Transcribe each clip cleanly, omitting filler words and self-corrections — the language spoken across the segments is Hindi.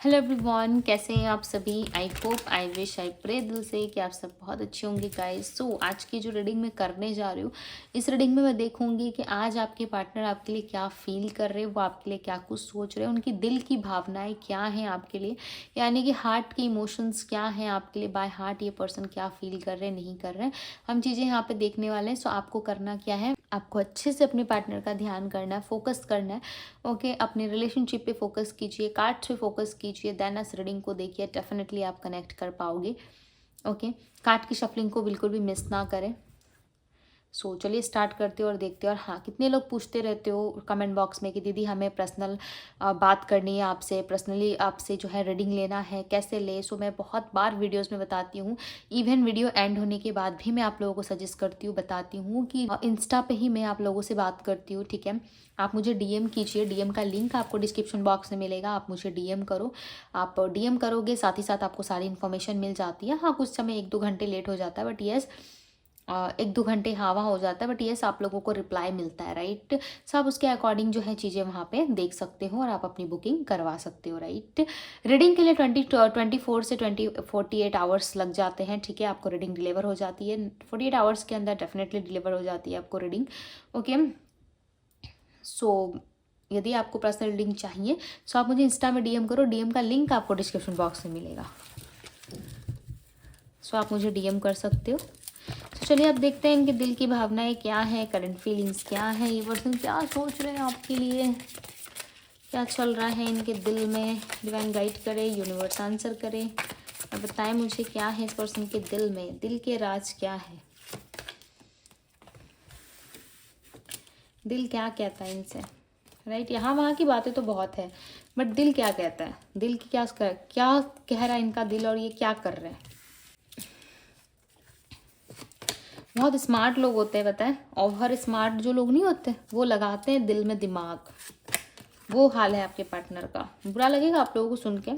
हेलो एवरीवन, कैसे हैं आप सभी। I hope, I wish, I pray दिल से कि आप सब बहुत अच्छे होंगे गाइस। सो आज की जो रीडिंग मैं करने जा रही हूँ, इस रीडिंग में मैं देखूंगी कि आज आपके पार्टनर आपके लिए क्या फील कर रहे हैं, वो आपके लिए क्या कुछ सोच रहे हैं, उनकी दिल की भावनाएं क्या हैं आपके लिए, यानी कि हार्ट के इमोशंस क्या हैं आपके लिए। बाय हार्ट ये पर्सन क्या फील कर रहे हैं, नहीं कर रहे हैं, हम चीज़ें यहाँ पे देखने वाले हैं। सो आपको करना क्या है, आपको अच्छे से अपने पार्टनर का ध्यान करना है, फोकस करना है। ओके, अपने रिलेशनशिप पे फोकस कीजिए, कार्ड्स पे फोकस कीजिए, देन इस रीडिंग को देखिए, डेफिनेटली आप कनेक्ट कर पाओगे। ओके, कार्ड की शफलिंग को बिल्कुल भी मिस ना करें। सो चलिए स्टार्ट करते हो और देखते हो। और हाँ, कितने लोग पूछते रहते हो कमेंट बॉक्स में कि दीदी हमें पर्सनल बात करनी है आपसे, पर्सनली आपसे जो है रीडिंग लेना है, कैसे ले। सो मैं बहुत बार वीडियोस में बताती हूँ, इवन वीडियो एंड होने के बाद भी मैं आप लोगों को सजेस्ट करती हूँ, बताती हूँ कि इंस्टा पे ही मैं आप लोगों से बात करती हूँ। ठीक है, आप मुझे डीएम कीजिए, डीएम का लिंक आपको डिस्क्रिप्शन बॉक्स में मिलेगा, आप मुझे डीएम करो। आप डीएम करोगे, साथ ही साथ आपको सारी इन्फॉर्मेशन मिल जाती है। हाँ, कुछ समय 1-2 घंटे लेट हो जाता है, बट येस 1-2 घंटे हवा हो जाता है, बट येस आप लोगों को रिप्लाई मिलता है, राइट। सब उसके अकॉर्डिंग जो है चीज़ें वहाँ पे देख सकते हो और आप अपनी बुकिंग करवा सकते हो, राइट। रीडिंग के लिए 24 से 48 आवर्स लग जाते हैं। ठीक है, आपको रीडिंग डिलीवर हो जाती है 48 आवर्स के अंदर, डेफिनेटली डिलीवर हो जाती है आपको रीडिंग। ओके, सो यदि आपको पर्सनल रीडिंग चाहिए सो आप मुझे इंस्टा में डीएम करो, डीएम का लिंक आपको डिस्क्रिप्शन बॉक्स में मिलेगा। सो आप मुझे डीएम कर सकते हो। तो चलिए अब देखते हैं इनके दिल की भावनाएं क्या है, करंट फीलिंग्स क्या है, ये पर्सन क्या सोच रहे हैं आपके लिए, क्या चल रहा है इनके दिल में। डिवाइन गाइड करे, यूनिवर्स आंसर करे और बताएं मुझे क्या है इस पर्सन के दिल में, दिल के राज क्या है, दिल क्या कहता है इनसे, राइट। यहाँ वहाँ की बातें तो बहुत है, बट दिल क्या कहता है, दिल की क्या कह रहा है इनका दिल, और ये क्या कर रहे हैं। बहुत स्मार्ट लोग होते हैं, बताएं। और हर स्मार्ट जो लोग नहीं होते वो लगाते हैं दिल में दिमाग, वो हाल है आपके पार्टनर का। बुरा लगेगा आप लोगों को सुन के,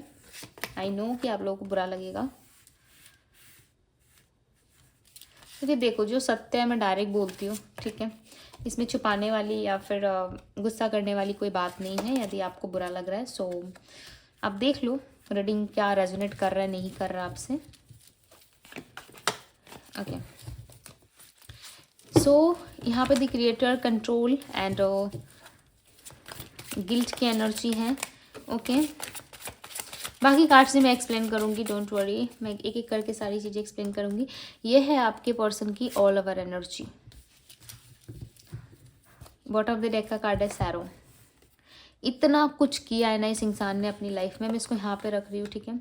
आई नो कि आप लोगों को बुरा लगेगा। क्योंकि देखो, जो सत्य है मैं डायरेक्ट बोलती हूँ, ठीक है। इसमें छुपाने वाली या फिर गुस्सा करने वाली कोई बात नहीं है। यदि आपको बुरा लग रहा है सो आप देख लो रीडिंग क्या रेजोनेट कर रहा है, नहीं कर रहा आपसे। ओके, सो यहाँ पे the creator, control and guilt की एनर्जी है। ओके, बाकी कार्ड से मैं एक्सप्लेन करूँगी, डोंट वरी, मैं एक एक करके सारी चीज़ें एक्सप्लेन करूँगी। ये है आपके पर्सन की all over energy. Bottom of the deck का कार्ड है सैरो। इतना कुछ किया है ना इस इंसान ने अपनी लाइफ में, मैं इसको यहाँ पे रख रही हूँ, ठीक है।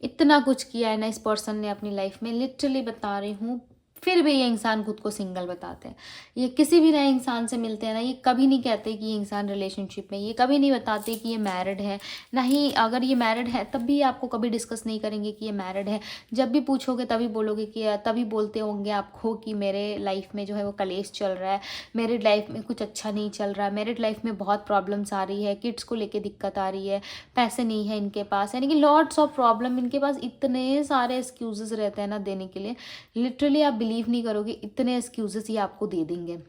इतना कुछ किया है ना इस पर्सन ने अपनी लाइफ में, लिटरली बता रही हूँ। फिर भी ये इंसान खुद को सिंगल बताते हैं। ये किसी भी नए इंसान से मिलते हैं ना, ये कभी नहीं कहते कि ये इंसान रिलेशनशिप में, ये कभी नहीं बताते कि ये मैरिड है। ना ही अगर ये मैरिड है तब भी आपको कभी डिस्कस नहीं करेंगे कि ये मैरिड है। जब भी पूछोगे तभी बोलोगे कि तभी बोलते होंगे आपको कि मेरे लाइफ में जो है वो कलेश चल रहा है, मेरिड लाइफ में कुछ अच्छा नहीं चल रहा है, मेरिड लाइफ में बहुत प्रॉब्लम्स आ रही है, किड्स को लेके दिक्कत आ रही है, पैसे नहीं है इनके पास, यानी कि लॉट्स ऑफ प्रॉब्लम इनके पास। इतने सारे एक्सक्यूजेस रहते हैं ना देने के लिए, लिटरली आप बिलीव नहीं करोगे, इतने एक्सक्यूजेस ये आपको दे देंगे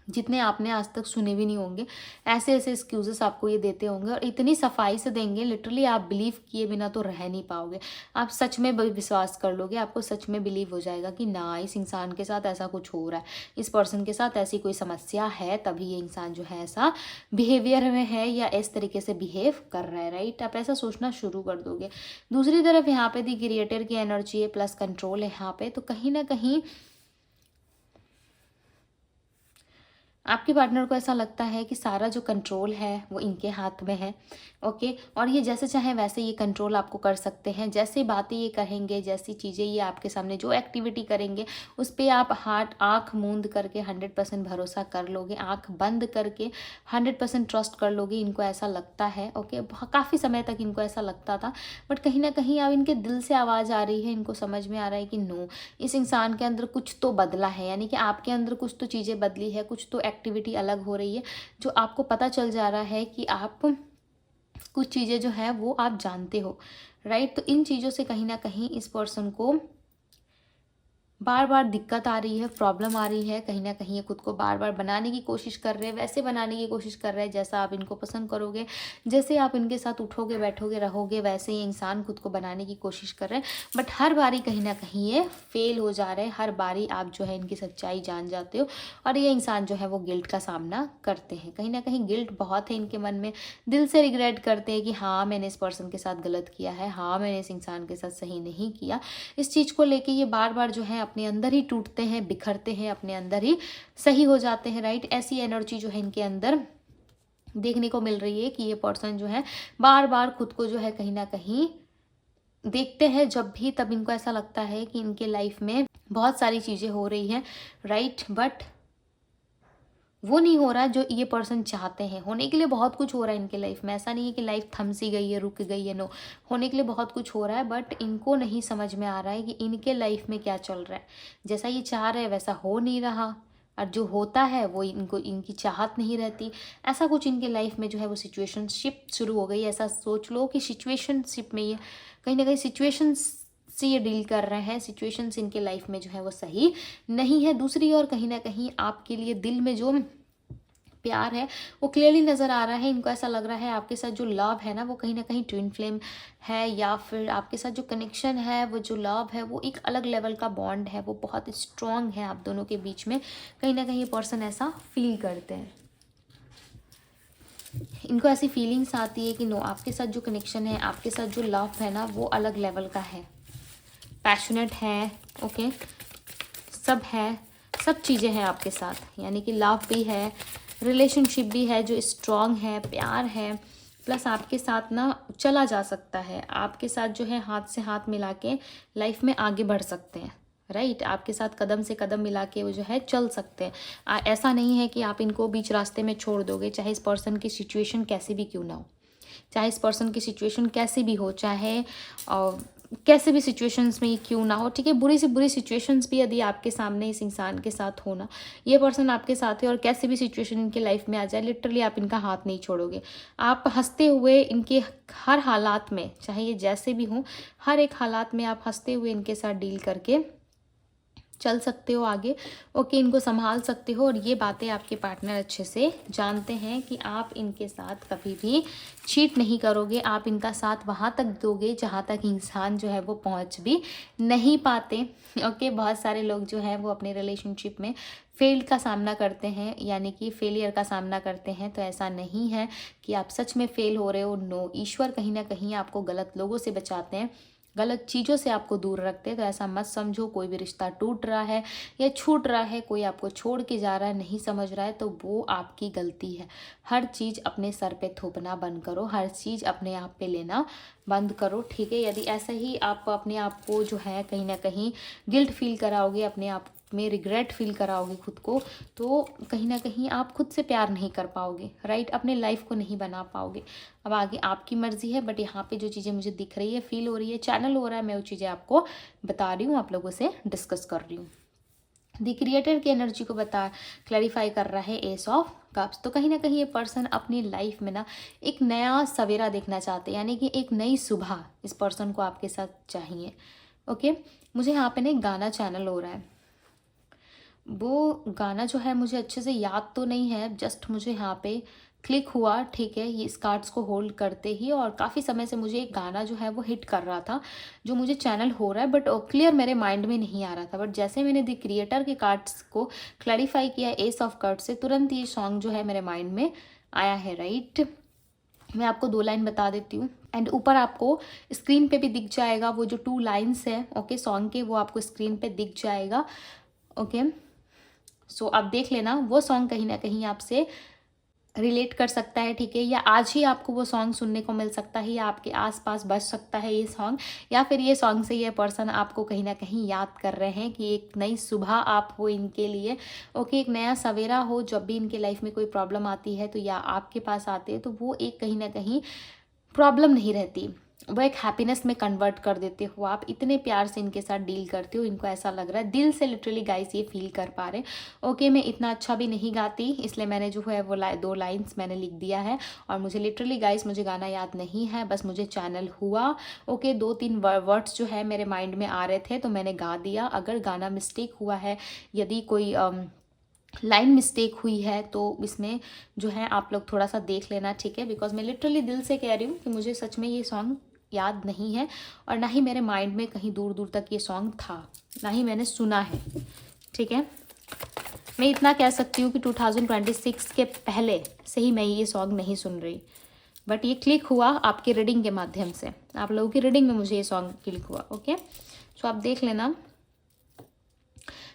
जितने आपने आज तक सुने भी नहीं होंगे। ऐसे ऐसे एक्सक्यूजेस आपको ये देते होंगे और इतनी सफाई से देंगे, लिटरली आप बिलीव किए बिना तो रह नहीं पाओगे। आप सच में विश्वास कर लोगे, आपको सच में बिलीव हो जाएगा कि ना, इस इंसान के साथ ऐसा कुछ हो रहा है, इस पर्सन के साथ ऐसी कोई समस्या है, तभी ये इंसान जो है ऐसा बिहेवियर में है या इस तरीके से बिहेव कर रहा है, राइट। आप ऐसा सोचना शुरू कर दोगे। दूसरी तरफ यहाँ पे दी क्रिएटर की एनर्जी है, प्लस कंट्रोल है यहाँ पे, तो कहीं ना कहीं आपके पार्टनर को ऐसा लगता है कि सारा जो कंट्रोल है वो इनके हाथ में है। ओके, और ये जैसे चाहे वैसे ये कंट्रोल आपको कर सकते हैं, जैसे बातें ये कहेंगे, जैसी चीज़ें ये आपके सामने जो एक्टिविटी करेंगे उस पर आप आँख मूंद करके 100% भरोसा कर लोगे, आँख बंद करके 100% ट्रस्ट कर लोगे। इनको ऐसा लगता है, ओके, काफ़ी समय तक इनको ऐसा लगता था, बट कहीं ना कहीं अब इनके दिल से आवाज़ आ रही है, इनको समझ में आ रहा है कि नो, इस इंसान के अंदर कुछ तो बदला है, यानी कि आपके अंदर कुछ तो चीज़ें बदली है, कुछ तो एक्टिविटी अलग हो रही है, जो आपको पता चल जा रहा है कि आप कुछ चीज़ें जो है वो आप जानते हो, राइट। तो इन चीज़ों से कहीं ना कहीं इस पर्सन को बार बार दिक्कत आ रही है, प्रॉब्लम आ रही है, कहीं ना कहीं ये खुद को बार बार बनाने की कोशिश कर रहे हैं, वैसे बनाने की कोशिश कर रहे हैं जैसा आप इनको पसंद करोगे, जैसे आप इनके साथ उठोगे बैठोगे रहोगे वैसे ही इंसान खुद को बनाने की कोशिश कर रहे हैं। बट हर बारी कहीं ना कहीं ये फेल हो जा रहे हैं, हर बारी आप जो है इनकी सच्चाई जान जाते हो और ये इंसान जो है वो गिल्ट का सामना करते हैं। कहीं ना कहीं गिल्ट बहुत है इनके मन में, दिल से रिग्रेट करते हैं कि हाँ मैंने इस पर्सन के साथ गलत किया है, हाँ मैंने इस इंसान के साथ सही नहीं किया। इस चीज़ को लेके ये बार बार जो है अपने अंदर ही टूटते हैं, बिखरते हैं, अपने अंदर ही सही हो जाते हैं, राइट। ऐसी एनर्जी जो है इनके अंदर देखने को मिल रही है कि ये पर्सन जो है बार बार खुद को जो है कहीं ना कहीं देखते हैं जब भी, तब इनको ऐसा लगता है कि इनके लाइफ में बहुत सारी चीज़ें हो रही हैं, राइट, बट वो नहीं हो रहा जो ये पर्सन चाहते हैं। होने के लिए बहुत कुछ हो रहा है इनके लाइफ में, ऐसा नहीं है कि लाइफ थम सी गई है, रुक गई है, नो, होने के लिए बहुत कुछ हो रहा है बट इनको नहीं समझ में आ रहा है कि इनके लाइफ में क्या चल रहा है। जैसा ये चाह रहे हैं वैसा हो नहीं रहा और जो होता है वो इनको इनकी चाहत नहीं रहती। ऐसा कुछ इनके लाइफ में जो है वो सिचुएशनशिप शुरू हो गई। ऐसा सोच लो कि सिचुएशनशिप में ये कहीं ना कहीं सिचुएशंस से ये डील कर रहे हैं, सिचुएशंस इनके लाइफ में जो है वो सही नहीं है। दूसरी ओर कहीं ना कहीं आपके लिए दिल में जो प्यार है वो क्लियरली नज़र आ रहा है। इनको ऐसा लग रहा है आपके साथ जो लव है ना वो कहीं ना कहीं ट्विन फ्लेम है, या फिर आपके साथ जो कनेक्शन है वो जो लव है वो एक अलग लेवल का बॉन्ड है, वो बहुत स्ट्रॉन्ग है आप दोनों के बीच में। कहीं ना कहीं ये पर्सन ऐसा फील करते हैं, इनको ऐसी फीलिंग्स आती है कि नो, आपके साथ जो कनेक्शन है, आपके साथ जो लव है ना वो अलग लेवल का है, पैशनेट है, ओके, सब है, सब चीज़ें हैं आपके साथ, यानी कि लव भी है, रिलेशनशिप भी है जो स्ट्रॉन्ग है, प्यार है, प्लस आपके साथ ना चला जा सकता है, आपके साथ जो है हाथ से हाथ मिला के लाइफ में आगे बढ़ सकते हैं, राइट। आपके साथ कदम से कदम मिला के वो जो है चल सकते हैं। ऐसा नहीं है कि आप इनको बीच रास्ते में छोड़ दोगे, चाहे इस पर्सन की सिचुएशन कैसी भी क्यों ना हो, चाहे इस पर्सन की सिचुएशन कैसी भी हो, चाहे कैसे भी सिचुएशंस में ये क्यों ना हो, ठीक है, बुरी से बुरी सिचुएशंस भी यदि आपके सामने इस इंसान के साथ हो ना, ये पर्सन आपके साथ है और कैसे भी सिचुएशन इनके लाइफ में आ जाए, लिटरली आप इनका हाथ नहीं छोड़ोगे। आप हंसते हुए इनके हर हालात में, चाहे ये जैसे भी हों, हर एक हालात में आप हंसते हुए इनके साथ डील करके चल सकते हो आगे, ओके, इनको संभाल सकते हो। और ये बातें आपके पार्टनर अच्छे से जानते हैं कि आप इनके साथ कभी भी चीट नहीं करोगे, आप इनका साथ वहाँ तक दोगे जहाँ तक इंसान जो है वो पहुँच भी नहीं पाते, ओके। बहुत सारे लोग जो है वो अपने रिलेशनशिप में फेल का सामना करते हैं, यानी कि फेलियर का सामना करते हैं, तो ऐसा नहीं है कि आप सच में फेल हो रहे हो, नो। ईश्वर कहीं ना कहीं आपको गलत लोगों से बचाते हैं, गलत चीज़ों से आपको दूर रखते हैं, तो ऐसा मत समझो कोई भी रिश्ता टूट रहा है या छूट रहा है, कोई आपको छोड़ के जा रहा है, नहीं समझ रहा है, तो वो आपकी गलती है। हर चीज़ अपने सर पे थोपना बंद करो, हर चीज़ अपने आप पे लेना बंद करो, ठीक है। यदि ऐसे ही आप अपने आप को जो है कहीं ना कहीं गिल्ट फील कराओगे, अपने आप में रिग्रेट फील कराओगे खुद को, तो कहीं ना कहीं आप खुद से प्यार नहीं कर पाओगे, राइट, अपने लाइफ को नहीं बना पाओगे। अब आगे आपकी मर्जी है, बट यहाँ पे जो चीज़ें मुझे दिख रही है, फील हो रही है, चैनल हो रहा है, मैं वो चीज़ें आपको बता रही हूँ, आप लोगों से डिस्कस कर रही हूँ। द क्रिएटर की एनर्जी को क्लैरिफाई कर रहा है एस ऑफ कप्स। तो कहीं ना कहीं ये पर्सन अपनी लाइफ में ना एक नया सवेरा देखना चाहते हैं, यानी कि एक नई सुबह इस पर्सन को आपके साथ चाहिए, ओके। मुझे यहाँ पे ना एक गाना चैनल हो रहा है, वो गाना जो है मुझे अच्छे से याद तो नहीं है, जस्ट मुझे यहाँ पे क्लिक हुआ, ठीक है, ये इस कार्ड्स को होल्ड करते ही, और काफ़ी समय से मुझे एक गाना जो है वो हिट कर रहा था, जो मुझे चैनल हो रहा है बट क्लियर मेरे माइंड में नहीं आ रहा था। बट जैसे मैंने द क्रिएटर के कार्ड्स को क्लैरिफाई किया एस ऑफ कार्ड्स से, तुरंत ये सॉन्ग जो है मेरे माइंड में आया है, राइट। मैं आपको 2 लाइन बता देती हूँ, एंड ऊपर आपको स्क्रीन पे भी दिख जाएगा वो जो 2 लाइन्स है, ओके, सॉन्ग के, वो आपको स्क्रीन पे दिख जाएगा, ओके। सो आप देख लेना, वो सॉन्ग कहीं ना कहीं आपसे रिलेट कर सकता है, ठीक है, या आज ही आपको वो सॉन्ग सुनने को मिल सकता है, या आपके आसपास बज सकता है ये सॉन्ग, या फिर ये सॉन्ग से ये पर्सन आपको कहीं ना कहीं याद कर रहे हैं कि एक नई सुबह आप हो इनके लिए, ओके, एक नया सवेरा हो। जब भी इनके लाइफ में कोई प्रॉब्लम आती है तो या आपके पास आते हैं, तो वो एक कहीं ना कहीं प्रॉब्लम नहीं रहती, वो एक हैप्पीनेस में कन्वर्ट कर देते हो। आप इतने प्यार से इनके साथ डील करते हो, इनको ऐसा लग रहा है दिल से, लिटरली गाइस ये फील कर पा रहे। ओके, मैं इतना अच्छा भी नहीं गाती, इसलिए मैंने जो है वो 2 लाइन्स मैंने लिख दिया है, और मुझे लिटरली गाइस मुझे गाना याद नहीं है, बस मुझे चैनल हुआ। ओके, 2-3 वर्ड्स जो है मेरे माइंड में आ रहे थे तो मैंने गा दिया। अगर गाना मिस्टेक हुआ है, यदि कोई लाइन मिस्टेक हुई है, तो इसमें जो है आप लोग थोड़ा सा देख लेना, ठीक है। बिकॉज मैं लिटरली दिल से कह रही हूँ कि मुझे सच में ये सॉन्ग याद नहीं है, और ना ही मेरे माइंड में कहीं दूर दूर तक ये सॉन्ग था, ना ही मैंने सुना है, ठीक है। मैं इतना कह सकती हूँ कि 2026 के पहले से ही मैं ये सॉन्ग नहीं सुन रही, बट ये क्लिक हुआ आपकी रीडिंग के माध्यम से, आप लोगों की रीडिंग में मुझे ये सॉन्ग क्लिक हुआ। ओके, सो आप देख लेना।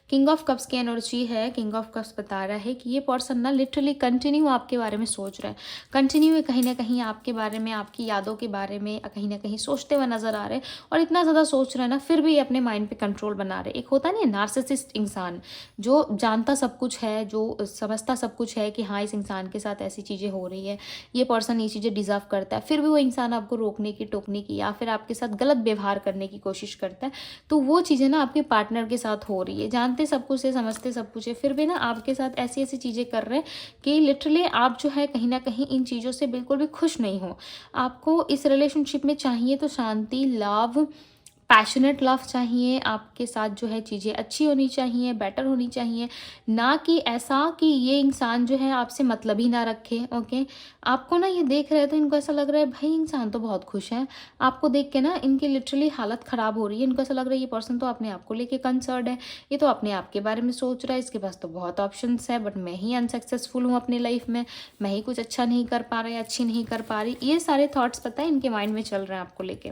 किंग ऑफ कप्स की एनर्जी है। किंग ऑफ कप्स बता रहा है कि ये पर्सन ना लिटरली कंटिन्यू आपके बारे में सोच रहा है, कंटिन्यू कहीं ना कहीं आपके बारे में, आपकी यादों के बारे में कहीं ना कहीं सोचते हुए नजर आ रहे हैं, और इतना ज़्यादा सोच रहे हैं ना, फिर भी अपने माइंड पे कंट्रोल बना रहे। एक होता नहीं है नार्सिसिस्ट इंसान, जो जानता सब कुछ है, जो समझता सब कुछ है कि हाँ इस इंसान के साथ ऐसी चीज़ें हो रही है, ये पर्सन ये चीज़ें डिजर्व करता है, फिर भी वो इंसान आपको रोकने की, टोकने की, या फिर आपके साथ गलत व्यवहार करने की कोशिश करता है। तो वो चीज़ें ना आपके पार्टनर के साथ हो रही है, जानते सब कुछ है, समझते सब कुछ है, फिर भी ना आपके साथ ऐसी ऐसी चीज़ें कर रहे हैं कि लिटरली आप जो है कहीं ना कहीं इन चीज़ों से बिल्कुल भी खुश नहीं हो। आपको इस रिलेशनशिप में चाहिए तो शांति, लव, पैशनेट लव चाहिए, आपके साथ जो है चीज़ें अच्छी होनी चाहिए, बेटर होनी चाहिए, ना कि ऐसा कि ये इंसान जो है आपसे मतलब ही ना रखे। ओके, आपको ना ये देख रहे हैं तो इनको ऐसा लग रहा है भाई इंसान तो बहुत खुश है, आपको देख के ना इनकी लिटरली हालत ख़राब हो रही है। इनको ऐसा लग रहा है ये पर्सन तो अपने आप को लेके कंसर्न है, ये तो अपने आप के बारे में सोच रहा है, इसके पास तो बहुत ऑप्शंस है, बट मैं ही अनसक्सेसफुल हूँ अपनी लाइफ में, मैं ही कुछ अच्छा नहीं कर पा रहा या अच्छी नहीं कर पा रही। ये सारे थॉट्स पता है इनके माइंड में चल रहे हैं आपको लेके।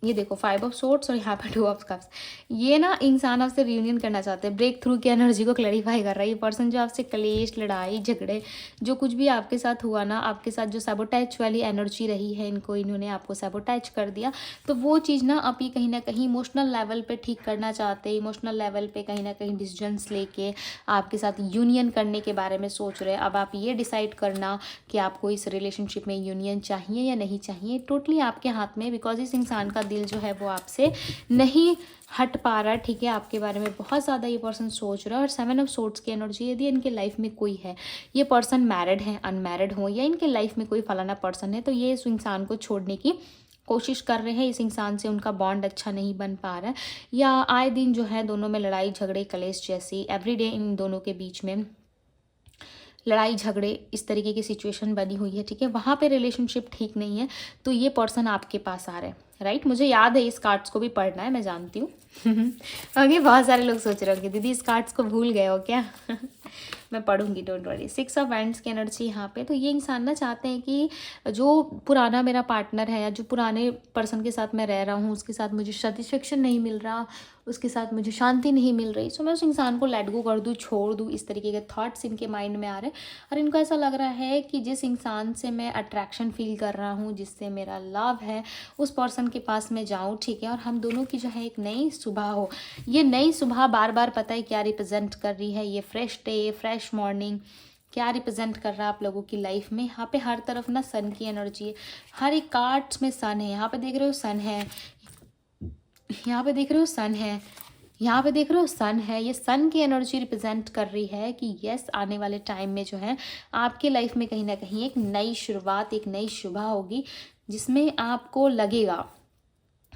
ये देखो 5 ऑफ सोर्ड्स और यहाँ पे 2 ऑफ कप्स। ये ना इंसान आपसे रियूनियन करना चाहते हैं, ब्रेक थ्रू की एनर्जी को क्लैरिफाई कर रहा है। ये पर्सन जो आपसे क्लेश, लड़ाई झगड़े, जो कुछ भी आपके साथ हुआ ना, आपके साथ जो सैबोटैज वाली एनर्जी रही है, इन्होंने आपको सैबोटैज कर दिया, तो वो चीज़ ना आप ये कहीं ना कहीं इमोशनल लेवल पे ठीक करना चाहते हैं। इमोशनल लेवल पे कहीं ना कहीं डिसीजंस लेके आपके साथ यूनियन करने के बारे में सोच रहे हैं। अब आप ये डिसाइड करना कि आपको इस रिलेशनशिप में यूनियन चाहिए या नहीं चाहिए, टोटली आपके हाथ में। बिकॉज इस इंसान का दिल जो है वो आपसे नहीं हट पा रहा है, ठीक है। आपके बारे में बहुत ज़्यादा ये पर्सन सोच रहा है। और 7 ऑफ सोर्ड्स की एनर्जी, यदि इनके लाइफ में कोई है, ये पर्सन मैरिड है, अनमैरिड हो, या इनके लाइफ में कोई फलाना पर्सन है, तो ये इस इंसान को छोड़ने की कोशिश कर रहे हैं। इस इंसान से उनका बॉन्ड अच्छा नहीं बन पा रहा है, या आए दिन जो है दोनों में लड़ाई झगड़े, कलेश जैसी एवरीडे इन दोनों के बीच में लड़ाई झगड़े, इस तरीके की सिचुएशन बनी हुई है, ठीक है। वहाँ पे रिलेशनशिप ठीक नहीं है, तो ये पर्सन आपके पास आ रहे हैं, राइट। मुझे याद है इस कार्ड्स को भी पढ़ना है, मैं जानती हूँ। ओके, बहुत सारे लोग सोच रहे होंगे दीदी इस कार्ड्स को भूल गए हो क्या। मैं पढ़ूंगी, डोंट वरी। 6 ऑफ वैंड्स की एनर्जी यहाँ पे। तो ये इंसान ना चाहते हैं कि जो पुराना मेरा पार्टनर है, या जो पुराने पर्सन के साथ मैं रह रहा हूँ, उसके साथ मुझे सेटिस्फेक्शन नहीं मिल रहा, उसके साथ मुझे शांति नहीं मिल रही, सो मैं उस इंसान को लेट गो कर दूँ, छोड़ दूँ। इस तरीके के थॉट्स इनके माइंड में आ रहे हैं, और इनको ऐसा लग रहा है कि जिस इंसान से मैं अट्रैक्शन फील कर रहा हूँ, जिससे मेरा लव है, उस पर्सन के पास मैं जाऊँ, ठीक है, और हम दोनों की जो है एक नई सुबह हो। ये नई सुबह बार बार पता है क्या रिप्रेजेंट कर रही है, ये फ्रेश डे, फ्रेश मॉर्निंग क्या रिप्रेजेंट कर रहा है आप लोगों की लाइफ में। यहाँ पे हर तरफ ना सन की एनर्जी है, हर एक कार्ड्स में सन है। यहाँ पे देख रहे हो सन है, यहाँ पे देख रहे हो सन है, यहाँ पे देख रहे हो सन है। ये सन की एनर्जी रिप्रेजेंट कर रही है कि यस, आने वाले टाइम में जो है आपके लाइफ में कहीं ना कहीं एक नई शुरुआत, एक नई सुबह होगी, जिसमें आपको लगेगा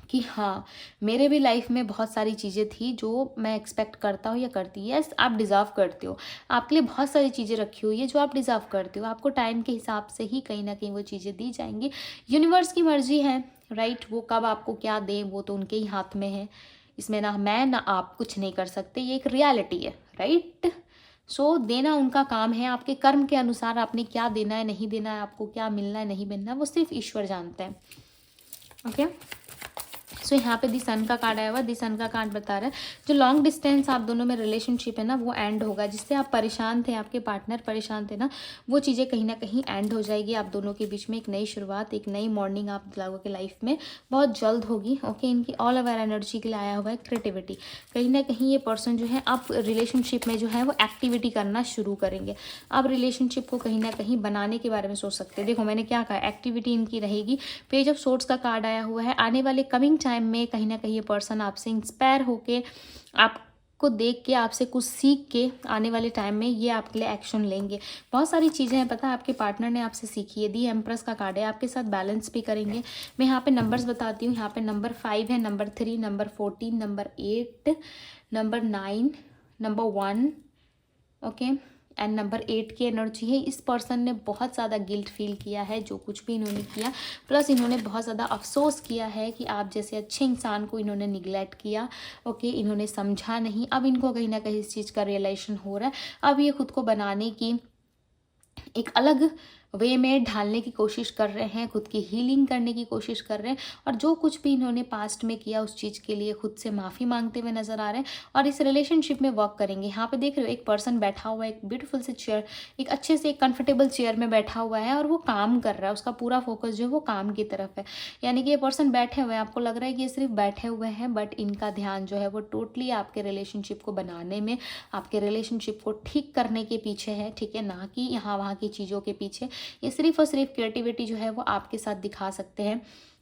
कि हाँ मेरे भी लाइफ में बहुत सारी चीज़ें थी जो मैं एक्सपेक्ट करता हूँ या करती है। यस, आप डिज़र्व करते हो, आपके लिए बहुत सारी चीज़ें रखी हुई है जो आप डिज़र्व करते हो। आपको टाइम के हिसाब से ही कहीं ना कहीं वो चीज़ें दी जाएंगी। यूनिवर्स की मर्जी है, राइट। वो कब आपको क्या दें वो तो उनके ही हाथ में है। इसमें ना मैं ना आप कुछ नहीं कर सकते, ये एक रियलिटी है, राइट। सो देना उनका काम है, आपके कर्म के अनुसार आपने क्या देना है, नहीं देना है, आपको क्या मिलना है, नहीं मिलना है, वो सिर्फ ईश्वर जानते हैं। ओके, सो यहाँ पे दी सन का कार्ड आया हुआ। दी सन का कार्ड बता रहा है जो लॉन्ग डिस्टेंस आप दोनों में रिलेशनशिप है ना वो एंड होगा। जिससे आप परेशान थे, आपके पार्टनर परेशान थे ना, वो चीज़ें कहीं ना कहीं एंड हो जाएगी। आप दोनों के बीच में एक नई शुरुआत, एक नई मॉर्निंग आप लोगों के लाइफ में बहुत जल्द होगी। ओके, इनकी ऑल ओवर एनर्जी के लिए आया हुआ है क्रिएटिविटी। कहीं ना कहीं ये पर्सन जो है आप रिलेशनशिप में जो है वो एक्टिविटी करना शुरू करेंगे। आप रिलेशनशिप को कहीं ना कहीं बनाने के बारे में सोच सकते हैं। देखो मैंने क्या कहा, एक्टिविटी इनकी रहेगी। पेज ऑफ सोर्ड्स का कार्ड आया हुआ है। आने वाले कमिंग टाइम में कहीं ना कहीं ये पर्सन आपसे इंस्पायर होके, आपको देख के, आपसे कुछ सीख के आने वाले टाइम में ये आपके लिए एक्शन लेंगे। बहुत सारी चीज़ें हैं पता है आपके पार्टनर ने आपसे सीखी है। दी एम्प्रेस का कार्ड है, आपके साथ बैलेंस भी करेंगे। मैं यहाँ पे नंबर्स बताती हूँ। यहाँ पे नंबर 5 है, number 3, number 14, number 8, number 9, number 1, okay, and number 8 की एनर्जी है। इस पर्सन ने बहुत ज़्यादा गिल्ट फील किया है जो कुछ भी इन्होंने किया, प्लस इन्होंने बहुत ज़्यादा अफसोस किया है कि आप जैसे अच्छे इंसान को इन्होंने निगलेक्ट किया। ओके, इन्होंने समझा नहीं। अब इनको कहीं ना कहीं इस चीज़ का रियलाइजेशन हो रहा है। अब ये खुद को बनाने की एक अलग वे में ढालने की कोशिश कर रहे हैं, खुद की हीलिंग करने की कोशिश कर रहे हैं, और जो कुछ भी इन्होंने पास्ट में किया उस चीज़ के लिए खुद से माफ़ी मांगते हुए नजर आ रहे हैं और इस रिलेशनशिप में वर्क करेंगे। यहाँ पे देख रहे हो एक पर्सन बैठा हुआ है, एक ब्यूटीफुल से चेयर, एक अच्छे से एक कंफर्टेबल चेयर में बैठा हुआ है और वो काम कर रहा है। उसका पूरा फोकस जो है वो काम की तरफ है। यानी कि ये पर्सन बैठे हुए हैं, आपको लग रहा है कि ये सिर्फ बैठे हुए हैं, बट इनका ध्यान जो है वो टोटली आपके रिलेशनशिप को बनाने में, आपके रिलेशनशिप को ठीक करने के पीछे है। ठीक है, ना कि यहाँ वहाँ की चीज़ों के पीछे। ये सिर्फ और सिर्फ क्रिएटिविटी जो है वो आपके साथ दिखा सकते हैं।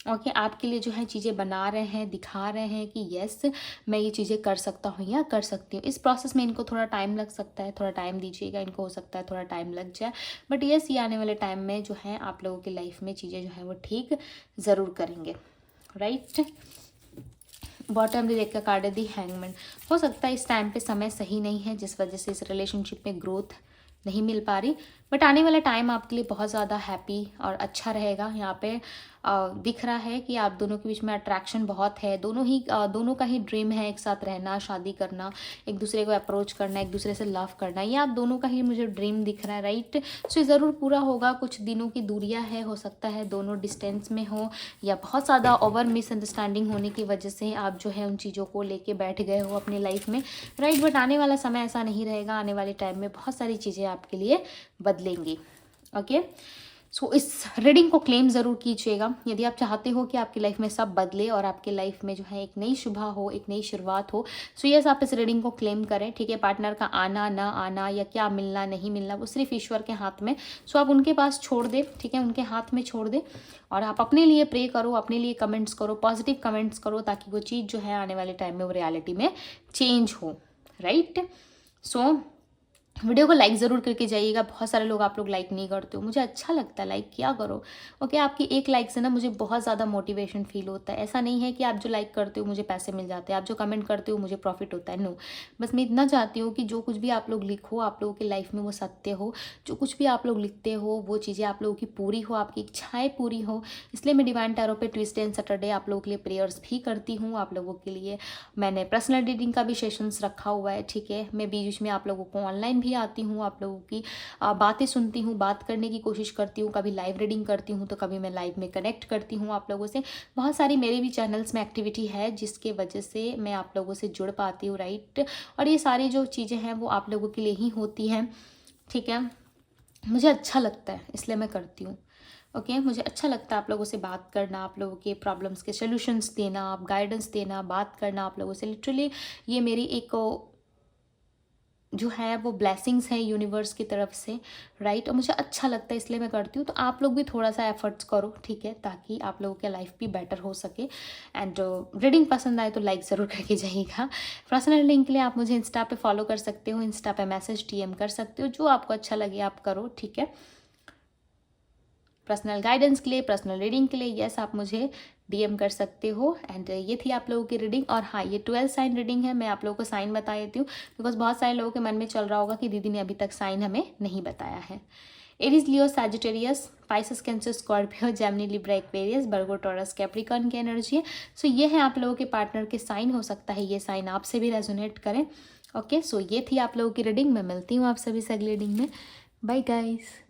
ओके, आपके लिए जो है चीज़ें बना रहे हैं, दिखा रहे हैं कि यस मैं ये चीज़ें कर सकता हूँ या कर सकती हूँ। इस प्रोसेस में इनको थोड़ा टाइम लग सकता है, थोड़ा टाइम दीजिएगा इनको, हो सकता है थोड़ा टाइम लग जाए, बट यस ये आने वाले टाइम में जो है आप लोगों की लाइफ में चीज़ें जो है वो ठीक ज़रूर करेंगे। राइट, बॉटम डेक का कार्ड है दी हैंगमैन। हो सकता है इस टाइम पे समय सही नहीं है जिस वजह से इस रिलेशनशिप में ग्रोथ नहीं मिल पा रही, बट आने वाला टाइम आपके लिए बहुत ज़्यादा हैप्पी और अच्छा रहेगा। यहाँ पे दिख रहा है कि आप दोनों के बीच में अट्रैक्शन बहुत है। दोनों का ही ड्रीम है एक साथ रहना, शादी करना, एक दूसरे को अप्रोच करना, एक दूसरे से लव करना। ये आप दोनों का ही मुझे ड्रीम दिख रहा है। राइट, सो ये ज़रूर पूरा होगा। कुछ दिनों की दूरियां है, हो सकता है दोनों डिस्टेंस में हो या बहुत ज़्यादा ओवर मिसअंडरस्टैंडिंग होने की वजह से आप जो है उन चीज़ों को लेके बैठ गए हो अपनी लाइफ में। राइट, बट आने वाला समय ऐसा नहीं रहेगा। आने वाले टाइम में बहुत सारी चीज़ें आपके लिए बदलेंगी। ओके, सो इस रीडिंग को क्लेम ज़रूर कीजिएगा यदि आप चाहते हो कि आपकी लाइफ में सब बदले और आपकी लाइफ में जो है एक नई सुबह हो, एक नई शुरुआत हो। सो यस, आप इस रीडिंग को क्लेम करें। ठीक है, पार्टनर का आना ना आना या क्या मिलना नहीं मिलना वो सिर्फ ईश्वर के हाथ में। सो आप उनके पास छोड़ दें, ठीक है, उनके हाथ में छोड़ दें और आप अपने लिए प्रे करो, अपने लिए कमेंट्स करो, पॉजिटिव कमेंट्स करो, ताकि वो चीज़ जो है आने वाले टाइम में वो रियलिटी में चेंज हो। राइट, सो वीडियो को लाइक ज़रूर करके जाइएगा। बहुत सारे लोग आप लोग लाइक नहीं करते हो, मुझे अच्छा लगता है, लाइक किया करो। ओके, आपकी एक लाइक से ना मुझे बहुत ज़्यादा मोटिवेशन फील होता है। ऐसा नहीं है कि आप जो लाइक करते हो मुझे पैसे मिल जाते हैं, आप जो कमेंट करते हो मुझे प्रॉफिट होता है, नो। बस मैं इतना चाहती हूँ कि जो कुछ भी आप लोग लिखो आप लोगों की लाइफ में वो सत्य हो। जो कुछ भी आप लोग लिखते हो वो चीज़ें आप लोगों की पूरी हो, आपकी इच्छाएँ पूरी हो। इसलिए मैं डिवाइन टैरो पे ट्यूसडे एंड सैटरडे आप लोगों के लिए प्रेयर्स भी करती हूँ। आप लोगों के लिए मैंने पर्सनल रीडिंग का भी सेशंस रखा हुआ है। ठीक है, मैं बीच में आप लोगों को ऑनलाइन भी आती हूँ, आप लोगों की बातें सुनती हूँ, बात करने की कोशिश करती हूँ। कभी लाइव रीडिंग करती हूँ तो कभी मैं लाइव में कनेक्ट करती हूँ आप लोगों से। बहुत सारी मेरे भी चैनल्स में एक्टिविटी है जिसके वजह से मैं आप लोगों से जुड़ पाती हूँ। राइट, और ये सारी जो चीज़ें हैं वो आप लोगों के लिए ही होती हैं। ठीक है, मुझे अच्छा लगता है इसलिए मैं करती हूँ। ओके, मुझे अच्छा लगता है आप लोगों से बात करना, आप लोगों के प्रॉब्लम्स के सॉल्यूशंस देना, आप गाइडेंस देना, बात करना आप लोगों से। लिटरली ये मेरी एक जो है वो ब्लेसिंग्स है यूनिवर्स की तरफ से। राइट, और मुझे अच्छा लगता है इसलिए मैं करती हूँ। तो आप लोग भी थोड़ा सा एफर्ट्स करो, ठीक है, ताकि आप लोगों की लाइफ भी बेटर हो सके। एंड रीडिंग पसंद आए तो लाइक ज़रूर करके जाइएगा। पर्सनल लिंक के लिए आप मुझे इंस्टा पे फॉलो कर सकते हो, इंस्टा पे मैसेज DM कर सकते हो, जो आपको अच्छा लगे आप करो। ठीक है, पर्सनल गाइडेंस के लिए, पर्सनल रीडिंग के लिए यस आप मुझे DM कर सकते हो। एंड ये थी आप लोगों की रीडिंग। और हाँ, ये 12 साइन रीडिंग है। मैं आप लोगों को साइन बता देती हूँ बिकॉज बहुत सारे लोगों के मन में चल रहा होगा कि दीदी ने अभी तक साइन हमें नहीं बताया है। Aries, Leo, Sagittarius, Pisces, Cancer, Scorpio, Gemini, Libra, Aquarius, Virgo, Taurus, Capricorn की एनर्जी है। सो ये है आप लोगों के पार्टनर के साइन। हो सकता है ये साइन आपसे भी रेजोनेट करें। ओके, सो ये थी आप लोगों की रीडिंग। मैं मिलती हूँ आप सभी से अगली रीडिंग में। Bye guys.